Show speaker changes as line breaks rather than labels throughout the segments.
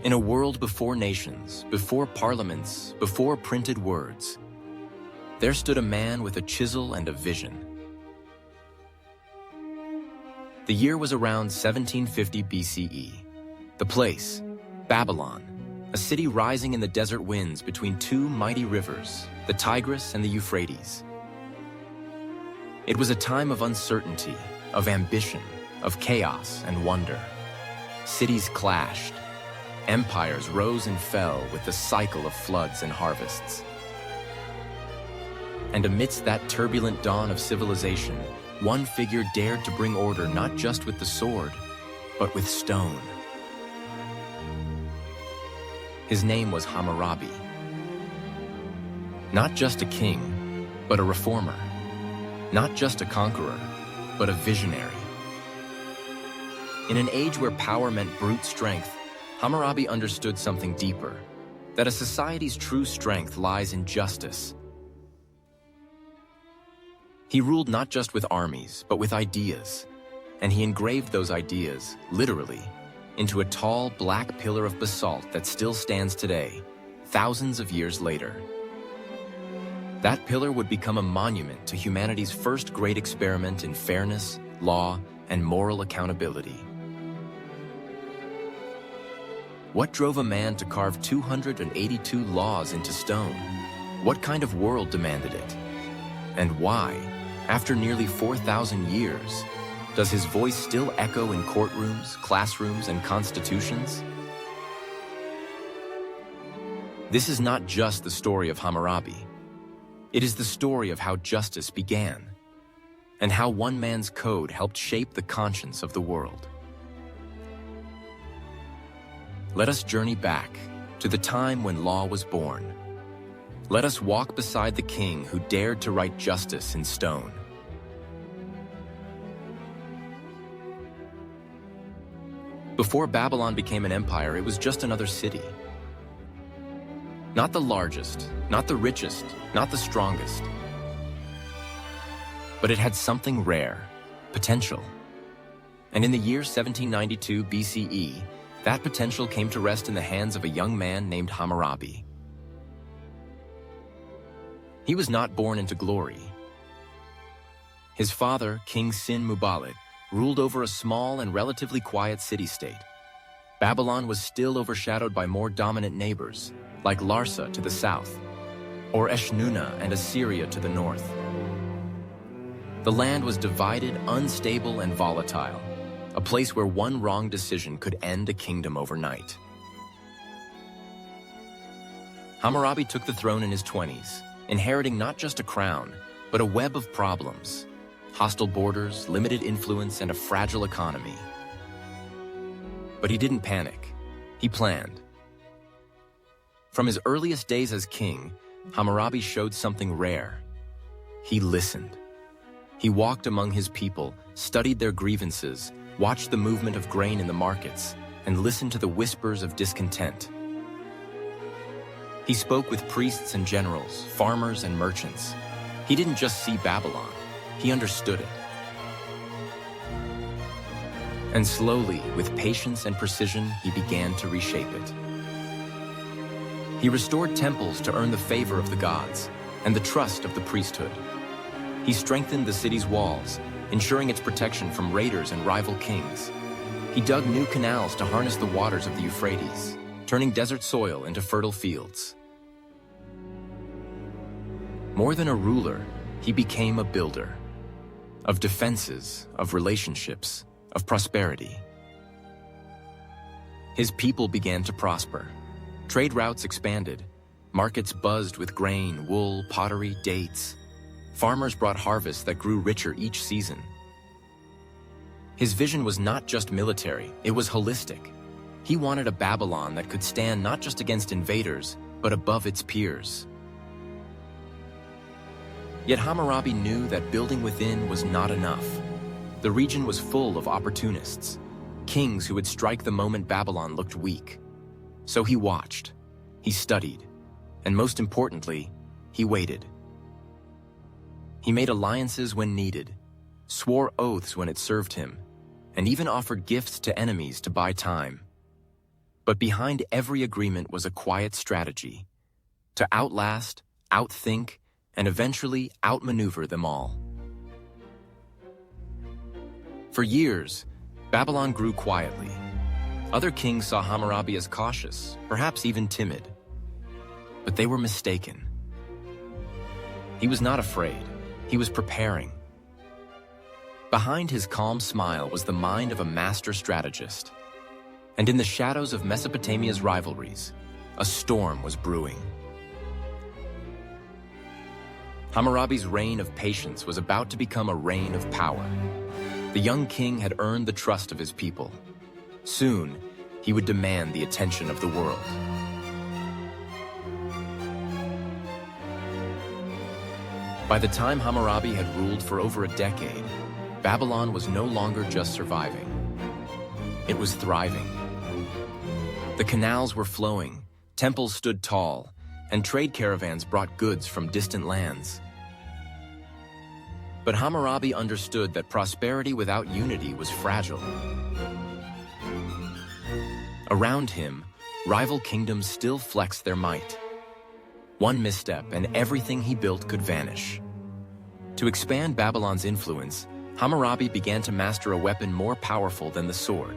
In a world before nations, before parliaments, before printed words, there stood a man with a chisel and a vision. The year was around 1750 BCE. The place, Babylon, a city rising in the desert winds between two mighty rivers, the Tigris and the Euphrates. It was a time of uncertainty, of ambition, of chaos and wonder. Cities clashed. Empires rose and fell with the cycle of floods and harvests. And amidst that turbulent dawn of civilization, one figure dared to bring order not just with the sword, but with stone. His name was Hammurabi. Not just a king, but a reformer. Not just a conqueror, but a visionary. In an age where power meant brute strength, Hammurabi understood something deeper, that a society's true strength lies in justice. He ruled not just with armies, but with ideas, and he engraved those ideas, literally, into a tall black pillar of basalt that still stands today, thousands of years later. That pillar would become a monument to humanity's first great experiment in fairness, law, and moral accountability. What drove a man to carve 282 laws into stone? What kind of world demanded it? And why, after nearly 4,000 years, does his voice still echo in courtrooms, classrooms, and constitutions? This is not just the story of Hammurabi. It is the story of how justice began, and how one man's code helped shape the conscience of the world. Let us journey back to the time when law was born. Let us walk beside the king who dared to write justice in stone. Before Babylon became an empire, it was just another city. Not the largest, not the richest, not the strongest. But it had something rare, potential. And in the year 1792 BCE, that potential came to rest in the hands of a young man named Hammurabi. He was not born into glory. His father, King Sin-Muballit, ruled over a small and relatively quiet city-state. Babylon was still overshadowed by more dominant neighbors, like Larsa to the south, or Eshnunna and Assyria to the north. The land was divided, unstable, and volatile, a place where one wrong decision could end a kingdom overnight. Hammurabi took the throne in his 20s, inheriting not just a crown, but a web of problems: hostile borders, limited influence, and a fragile economy. But he didn't panic. He planned. From his earliest days as king, Hammurabi showed something rare. He listened. He walked among his people, studied their grievances, watched the movement of grain in the markets, and listened to the whispers of discontent. He spoke with priests and generals, farmers and merchants. He didn't just see Babylon, he understood it. And slowly, with patience and precision, he began to reshape it. He restored temples to earn the favor of the gods and the trust of the priesthood. He strengthened the city's walls, ensuring its protection from raiders and rival kings. He dug new canals to harness the waters of the Euphrates, turning desert soil into fertile fields. More than a ruler, he became a builder of defenses, of relationships, of prosperity. His people began to prosper. Trade routes expanded. Markets buzzed with grain, wool, pottery, dates. Farmers brought harvests that grew richer each season. His vision was not just military, it was holistic. He wanted a Babylon that could stand not just against invaders, but above its peers. Yet Hammurabi knew that building within was not enough. The region was full of opportunists, kings who would strike the moment Babylon looked weak. So he watched, he studied, and most importantly, he waited. He made alliances when needed, swore oaths when it served him, and even offered gifts to enemies to buy time. But behind every agreement was a quiet strategy to outlast, outthink, and eventually outmaneuver them all. For years, Babylon grew quietly. Other kings saw Hammurabi as cautious, perhaps even timid. But they were mistaken. He was not afraid. He was preparing. Behind his calm smile was the mind of a master strategist. And in the shadows of Mesopotamia's rivalries, a storm was brewing. Hammurabi's reign of patience was about to become a reign of power. The young king had earned the trust of his people. Soon, he would demand the attention of the world. By the time Hammurabi had ruled for over a decade, Babylon was no longer just surviving. It was thriving. The canals were flowing, temples stood tall, and trade caravans brought goods from distant lands. But Hammurabi understood that prosperity without unity was fragile. Around him, rival kingdoms still flexed their might. One misstep and everything he built could vanish. To expand Babylon's influence, Hammurabi began to master a weapon more powerful than the sword: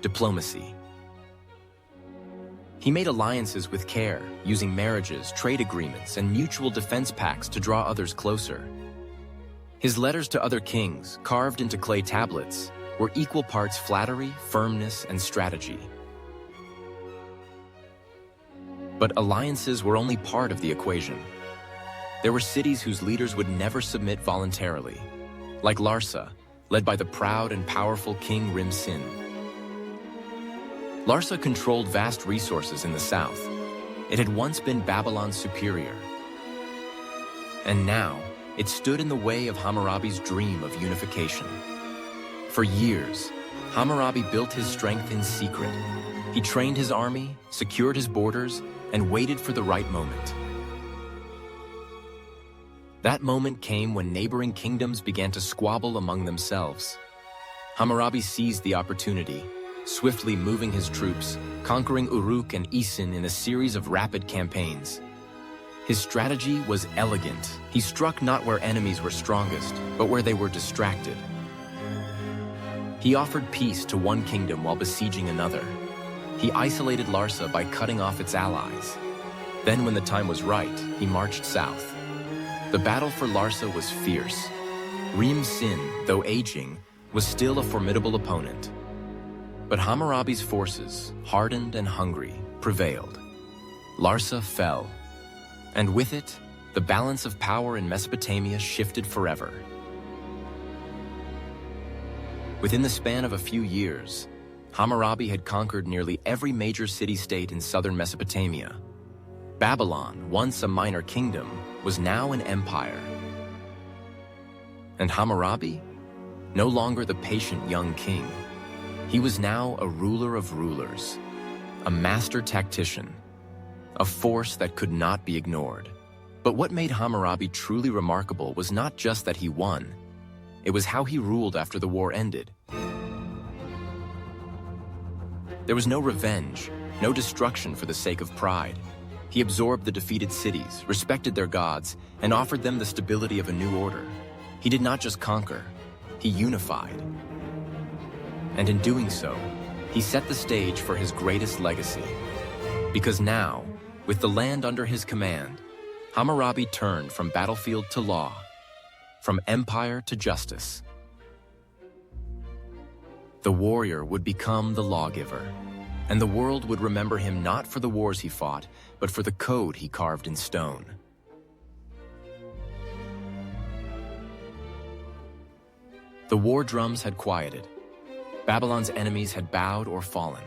diplomacy. He made alliances with care, using marriages, trade agreements, and mutual defense pacts to draw others closer. His letters to other kings, carved into clay tablets, were equal parts flattery, firmness, and strategy. But alliances were only part of the equation. There were cities whose leaders would never submit voluntarily, like Larsa, led by the proud and powerful King Rim-Sin. Larsa controlled vast resources in the south. It had once been Babylon's superior. And now, it stood in the way of Hammurabi's dream of unification. For years, Hammurabi built his strength in secret. He trained his army, secured his borders, and waited for the right moment. That moment came when neighboring kingdoms began to squabble among themselves. Hammurabi seized the opportunity, swiftly moving his troops, conquering Uruk and Isin in a series of rapid campaigns. His strategy was elegant. He struck not where enemies were strongest, but where they were distracted. He offered peace to one kingdom while besieging another. He isolated Larsa by cutting off its allies. Then, when the time was right, he marched south. The battle for Larsa was fierce. Rim-Sin, though aging, was still a formidable opponent. But Hammurabi's forces, hardened and hungry, prevailed. Larsa fell. And with it, the balance of power in Mesopotamia shifted forever. Within the span of a few years, Hammurabi had conquered nearly every major city-state in southern Mesopotamia. Babylon, once a minor kingdom, was now an empire. And Hammurabi? No longer the patient young king. He was now a ruler of rulers, a master tactician, a force that could not be ignored. But what made Hammurabi truly remarkable was not just that he won. It was how he ruled after the war ended. There was no revenge, no destruction for the sake of pride. He absorbed the defeated cities, respected their gods, and offered them the stability of a new order. He did not just conquer, he unified. And in doing so, he set the stage for his greatest legacy. Because now, with the land under his command, Hammurabi turned from battlefield to law, from empire to justice. The warrior would become the lawgiver, and the world would remember him not for the wars he fought, but for the code he carved in stone. The war drums had quieted. Babylon's enemies had bowed or fallen.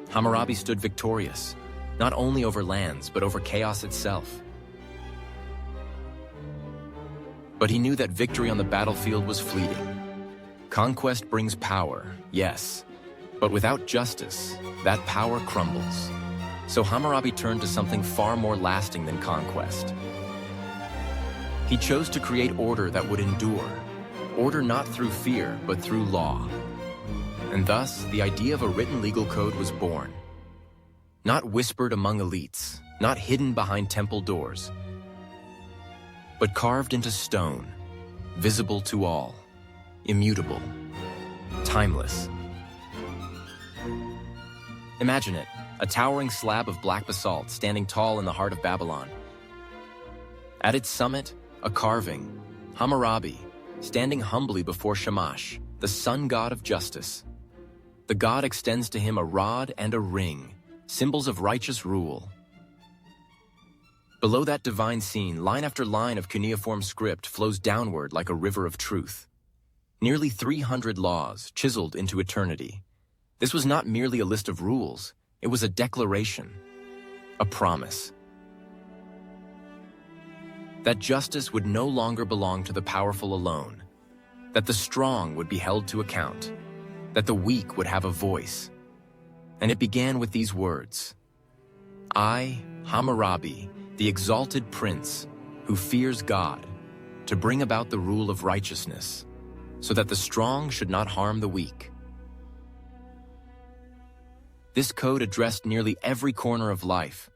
Hammurabi stood victorious, not only over lands, but over chaos itself. But he knew that victory on the battlefield was fleeting. Conquest brings power, yes, but without justice, that power crumbles. So Hammurabi turned to something far more lasting than conquest. He chose to create order that would endure. Order not through fear, but through law. And thus, the idea of a written legal code was born. Not whispered among elites, not hidden behind temple doors, but carved into stone, visible to all, immutable, timeless. Imagine it, a towering slab of black basalt standing tall in the heart of Babylon. At its summit, a carving, Hammurabi, standing humbly before Shamash, the sun god of justice. The god extends to him a rod and a ring, symbols of righteous rule. Below that divine scene, line after line of cuneiform script flows downward like a river of truth. Nearly 300 laws chiseled into eternity. This was not merely a list of rules, it was a declaration, a promise. That justice would no longer belong to the powerful alone, that the strong would be held to account, that the weak would have a voice. And it began with these words: I, Hammurabi, the exalted prince who fears God, to bring about the rule of righteousness, so that the strong should not harm the weak. This code addressed nearly every corner of life: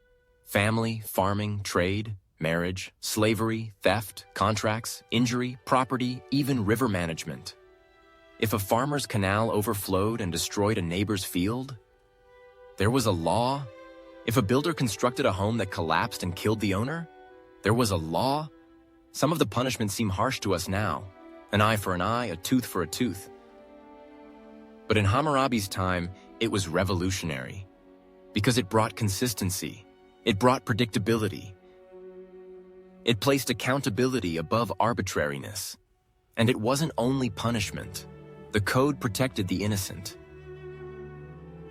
family, farming, trade, marriage, slavery, theft, contracts, injury, property, even river management. If a farmer's canal overflowed and destroyed a neighbor's field, there was a law. If a builder constructed a home that collapsed and killed the owner, there was a law. Some of the punishments seem harsh to us now: an eye for an eye, a tooth for a tooth. But in Hammurabi's time, it was revolutionary, because it brought consistency, it brought predictability, it placed accountability above arbitrariness. And it wasn't only punishment. The code protected the innocent.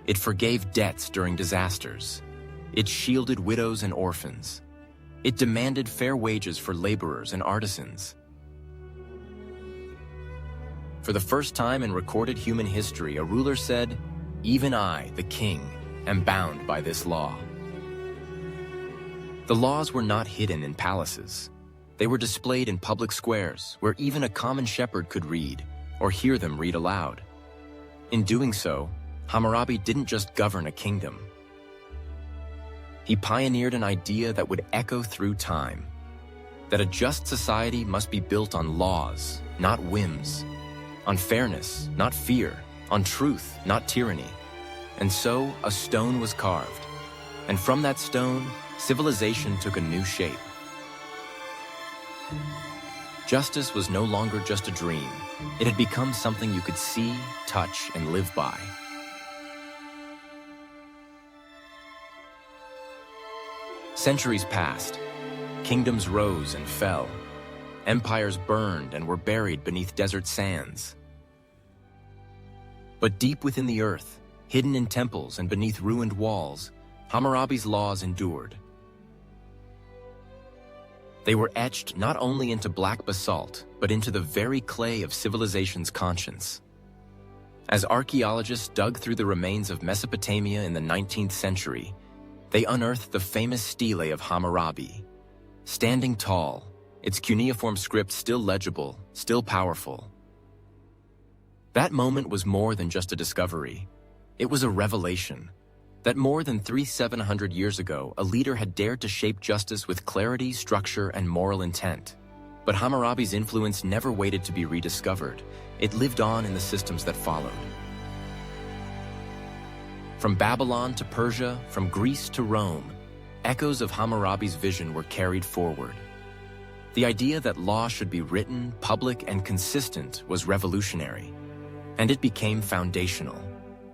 It forgave debts during disasters. It shielded widows and orphans. It demanded fair wages for laborers and artisans. For the first time in recorded human history, a ruler said, "Even I, the king, am bound by this law." The laws were not hidden in palaces. They were displayed in public squares where even a common shepherd could read or hear them read aloud. In doing so, Hammurabi didn't just govern a kingdom. He pioneered an idea that would echo through time: that a just society must be built on laws, not whims, on fairness, not fear, on truth, not tyranny. And so, a stone was carved. And from that stone, civilization took a new shape. Justice was no longer just a dream. It had become something you could see, touch, and live by. Centuries passed. Kingdoms rose and fell. Empires burned and were buried beneath desert sands. But deep within the earth, hidden in temples and beneath ruined walls, Hammurabi's laws endured. They were etched not only into black basalt, but into the very clay of civilization's conscience. As archaeologists dug through the remains of Mesopotamia in the 19th century, they unearthed the famous stele of Hammurabi. Standing tall, its cuneiform script still legible, still powerful. That moment was more than just a discovery. It was a revelation. That more than 3,700 years ago, a leader had dared to shape justice with clarity, structure, and moral intent. But Hammurabi's influence never waited to be rediscovered. It lived on in the systems that followed. From Babylon to Persia, from Greece to Rome, echoes of Hammurabi's vision were carried forward. The idea that law should be written, public, and consistent was revolutionary. And it became foundational.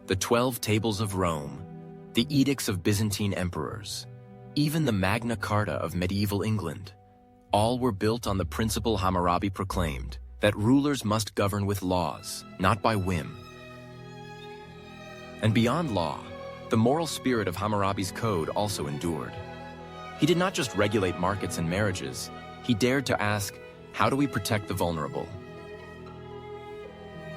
The 12 Tables of Rome, the edicts of Byzantine emperors, even the Magna Carta of medieval England, all were built on the principle Hammurabi proclaimed, that rulers must govern with laws, not by whim. And beyond law, the moral spirit of Hammurabi's code also endured. He did not just regulate markets and marriages, he dared to ask, how do we protect the vulnerable?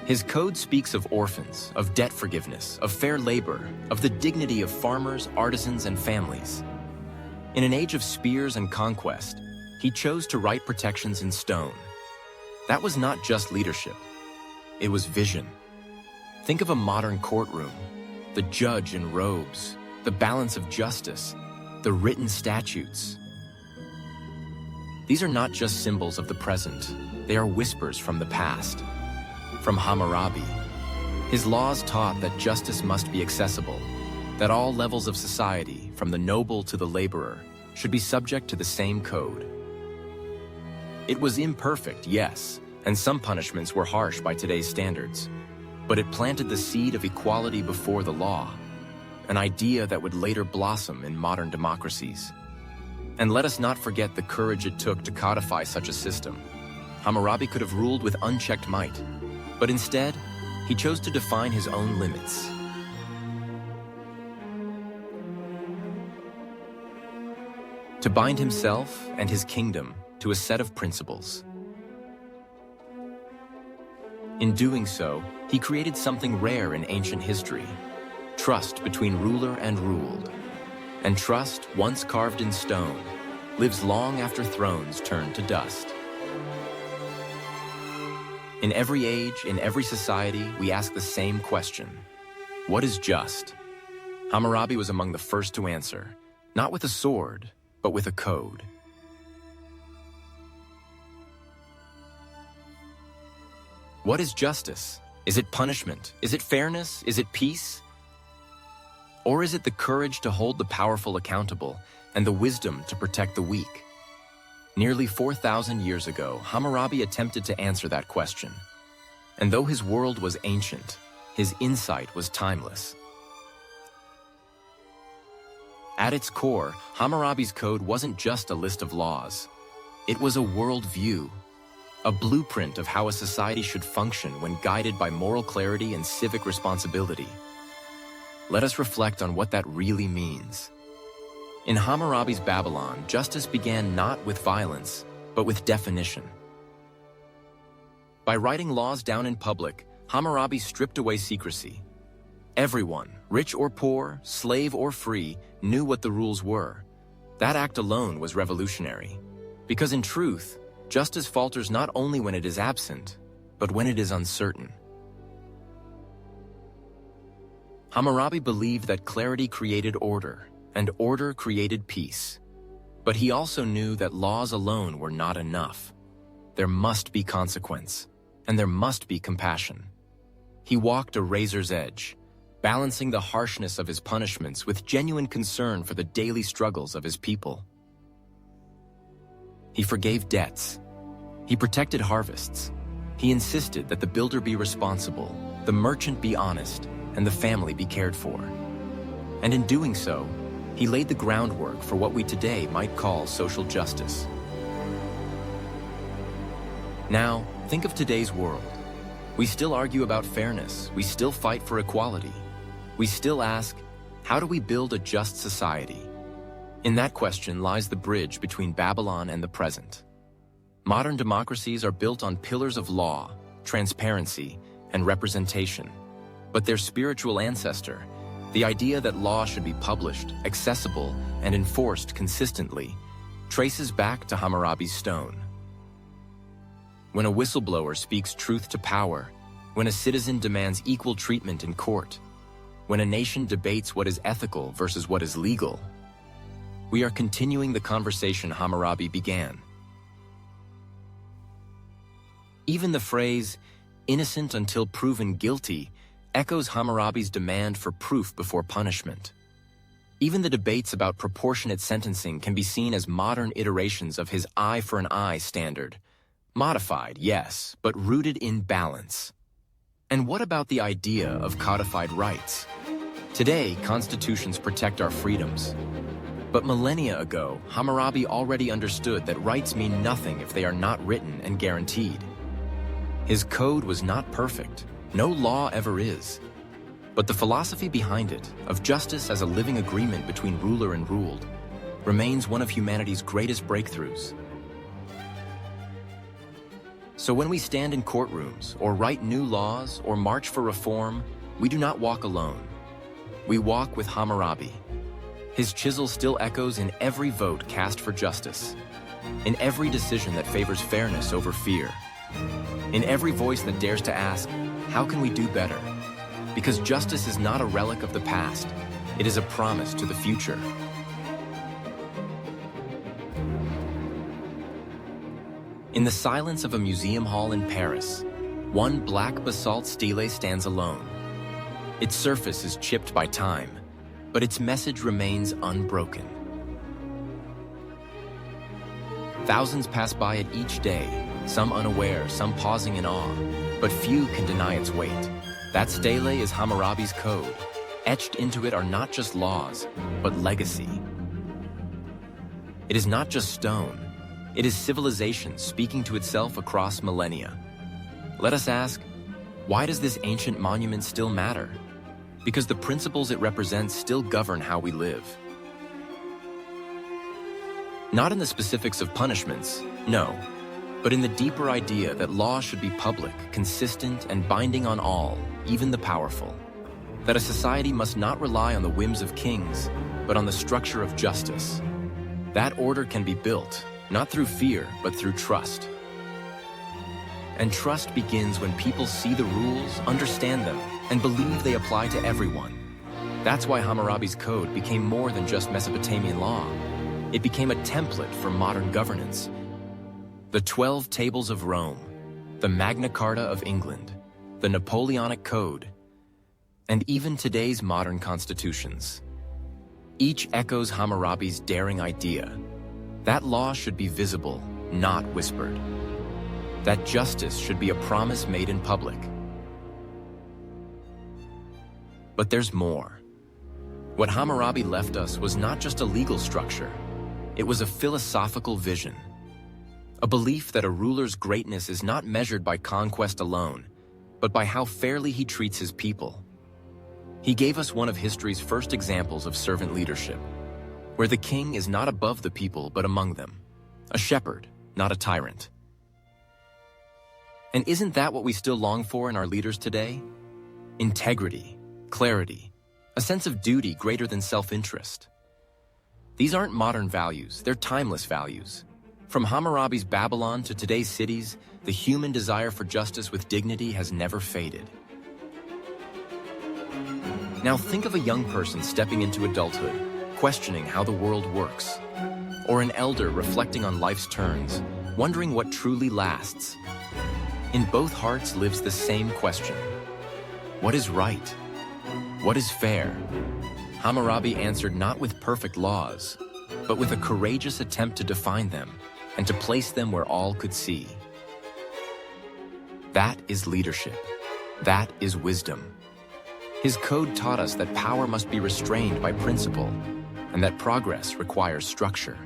His code speaks of orphans, of debt forgiveness, of fair labor, of the dignity of farmers, artisans, and families. In an age of spears and conquest, he chose to write protections in stone. That was not just leadership, it was vision. Think of a modern courtroom, the judge in robes, the balance of justice, the written statutes. These are not just symbols of the present, they are whispers from the past. From Hammurabi, his laws taught that justice must be accessible, that all levels of society, from the noble to the laborer, should be subject to the same code. It was imperfect, yes, and some punishments were harsh by today's standards, but it planted the seed of equality before the law, an idea that would later blossom in modern democracies. And let us not forget the courage it took to codify such a system. Hammurabi could have ruled with unchecked might, but instead, he chose to define his own limits. To bind himself and his kingdom to a set of principles. In doing so, he created something rare in ancient history: trust between ruler and ruled. And trust, once carved in stone, lives long after thrones turn to dust. In every age, in every society, we ask the same question: what is just? Hammurabi was among the first to answer, not with a sword, but with a code. What is justice? Is it punishment? Is it fairness? Is it peace? Or is it the courage to hold the powerful accountable and the wisdom to protect the weak? Nearly 4,000 years ago, Hammurabi attempted to answer that question. And though his world was ancient, his insight was timeless. At its core, Hammurabi's code wasn't just a list of laws. It was a worldview, a blueprint of how a society should function when guided by moral clarity and civic responsibility. Let us reflect on what that really means. In Hammurabi's Babylon, justice began not with violence, but with definition. By writing laws down in public, Hammurabi stripped away secrecy. Everyone, rich or poor, slave or free, knew what the rules were. That act alone was revolutionary. Because in truth, justice falters not only when it is absent, but when it is uncertain. Hammurabi believed that clarity created order, and order created peace. But he also knew that laws alone were not enough. There must be consequence, and there must be compassion. He walked a razor's edge, balancing the harshness of his punishments with genuine concern for the daily struggles of his people. He forgave debts. He protected harvests. He insisted that the builder be responsible, the merchant be honest, and the family be cared for. And in doing so, he laid the groundwork for what we today might call social justice. Now, think of today's world. We still argue about fairness. We still fight for equality. We still ask, how do we build a just society? In that question lies the bridge between Babylon and the present. Modern democracies are built on pillars of law, transparency, and representation. But their spiritual ancestor, the idea that law should be published, accessible, and enforced consistently, traces back to Hammurabi's stone. When a whistleblower speaks truth to power, when a citizen demands equal treatment in court, when a nation debates what is ethical versus what is legal, we are continuing the conversation Hammurabi began. Even the phrase, "innocent until proven guilty," echoes Hammurabi's demand for proof before punishment. Even the debates about proportionate sentencing can be seen as modern iterations of his eye for an eye standard. Modified, yes, but rooted in balance. And what about the idea of codified rights? Today, constitutions protect our freedoms. But millennia ago, Hammurabi already understood that rights mean nothing if they are not written and guaranteed. His code was not perfect. No law ever is. But the philosophy behind it, of justice as a living agreement between ruler and ruled, remains one of humanity's greatest breakthroughs. So when we stand in courtrooms, or write new laws, or march for reform, we do not walk alone. We walk with Hammurabi. His chisel still echoes in every vote cast for justice, in every decision that favors fairness over fear, in every voice that dares to ask, how can we do better? Because justice is not a relic of the past, it is a promise to the future. In the silence of a museum hall in Paris, one black basalt stele stands alone. Its surface is chipped by time, but its message remains unbroken. Thousands pass by it each day, some unaware, some pausing in awe, but few can deny its weight. That stele is Hammurabi's code. Etched into it are not just laws, but legacy. It is not just stone. It is civilization speaking to itself across millennia. Let us ask, why does this ancient monument still matter? Because the principles it represents still govern how we live. Not in the specifics of punishments, no, but in the deeper idea that law should be public, consistent, and binding on all, even the powerful. That a society must not rely on the whims of kings, but on the structure of justice. That order can be built, not through fear, but through trust. And trust begins when people see the rules, understand them, and believe they apply to everyone. That's why Hammurabi's code became more than just Mesopotamian law. It became a template for modern governance. The 12 Tables of Rome, the Magna Carta of England, the Napoleonic Code, and even today's modern constitutions. Each echoes Hammurabi's daring idea. That law should be visible, not whispered. That justice should be a promise made in public. But there's more. What Hammurabi left us was not just a legal structure. It was a philosophical vision. A belief that a ruler's greatness is not measured by conquest alone, but by how fairly he treats his people. He gave us one of history's first examples of servant leadership, where the king is not above the people but among them, a shepherd, not a tyrant. And isn't that what we still long for in our leaders today? Integrity, clarity, a sense of duty greater than self-interest. These aren't modern values, they're timeless values. From Hammurabi's Babylon to today's cities, the human desire for justice with dignity has never faded. Now think of a young person stepping into adulthood, questioning how the world works, or an elder reflecting on life's turns, wondering what truly lasts. In both hearts lives the same question. What is right? What is fair? Hammurabi answered not with perfect laws, but with a courageous attempt to define them and to place them where all could see. That is leadership. That is wisdom. His code taught us that power must be restrained by principle and that progress requires structure.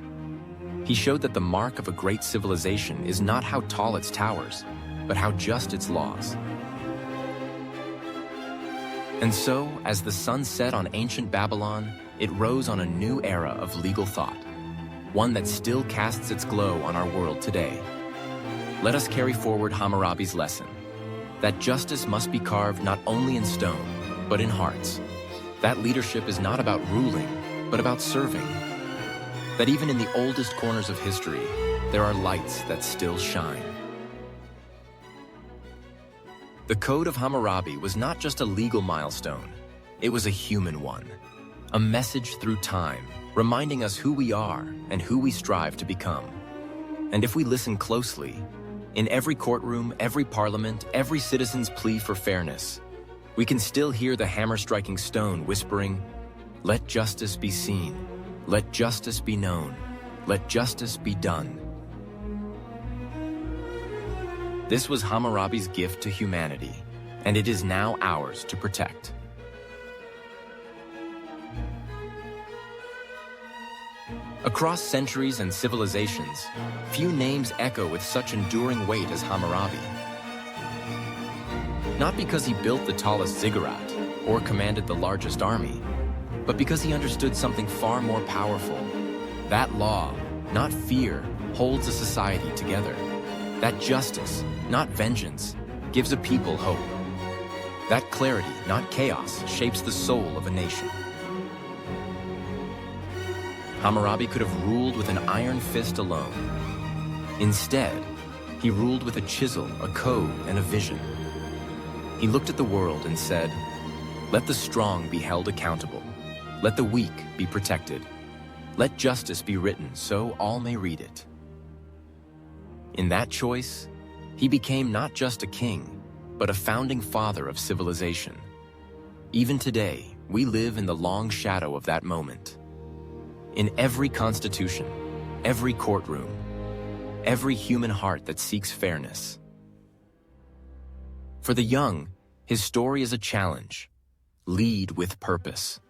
He showed that the mark of a great civilization is not how tall its towers, but how just its laws. And so, as the sun set on ancient Babylon, it rose on a new era of legal thought, one that still casts its glow on our world today. Let us carry forward Hammurabi's lesson, that justice must be carved not only in stone, but in hearts. That leadership is not about ruling, but about serving. That even in the oldest corners of history, there are lights that still shine. The Code of Hammurabi was not just a legal milestone, it was a human one. A message through time, reminding us who we are and who we strive to become. And if we listen closely, in every courtroom, every parliament, every citizen's plea for fairness, we can still hear the hammer-striking stone whispering, "Let justice be seen, let justice be known, let justice be done." This was Hammurabi's gift to humanity, and it is now ours to protect. Across centuries and civilizations, few names echo with such enduring weight as Hammurabi. Not because he built the tallest ziggurat or commanded the largest army, but because he understood something far more powerful. That law, not fear, holds a society together. That justice, not vengeance, gives a people hope. That clarity, not chaos, shapes the soul of a nation. Hammurabi could have ruled with an iron fist alone. Instead, he ruled with a chisel, a code, and a vision. He looked at the world and said, Let the strong be held accountable. Let the weak be protected. Let justice be written so all may read it. In that choice, he became not just a king, but a founding father of civilization. Even today, we live in the long shadow of that moment. In every constitution, every courtroom, every human heart that seeks fairness. For the young, his story is a challenge. Lead with purpose.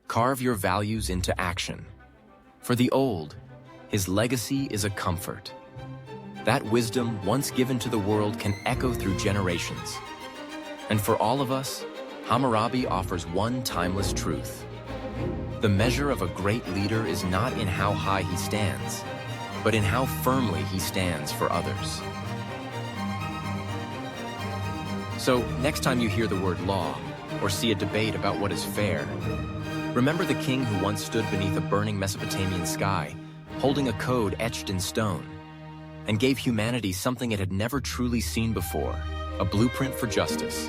Carve your values into action. For the old, his legacy is a comfort. That wisdom once given to the world can echo through generations. And for all of us, Hammurabi offers one timeless truth. The measure of a great leader is not in how high he stands, but in how firmly he stands for others. So, next time you hear the word law, or see a debate about what is fair, remember the king who once stood beneath a burning Mesopotamian sky, holding a code etched in stone, and gave humanity something it had never truly seen before, a blueprint for justice.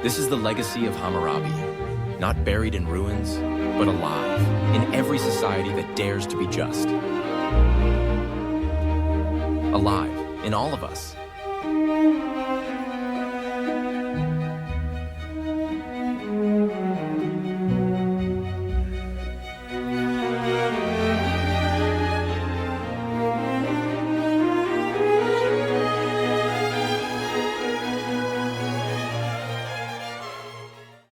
This is the legacy of Hammurabi, not buried in ruins, but alive in every society that dares to be just. Alive in all of us.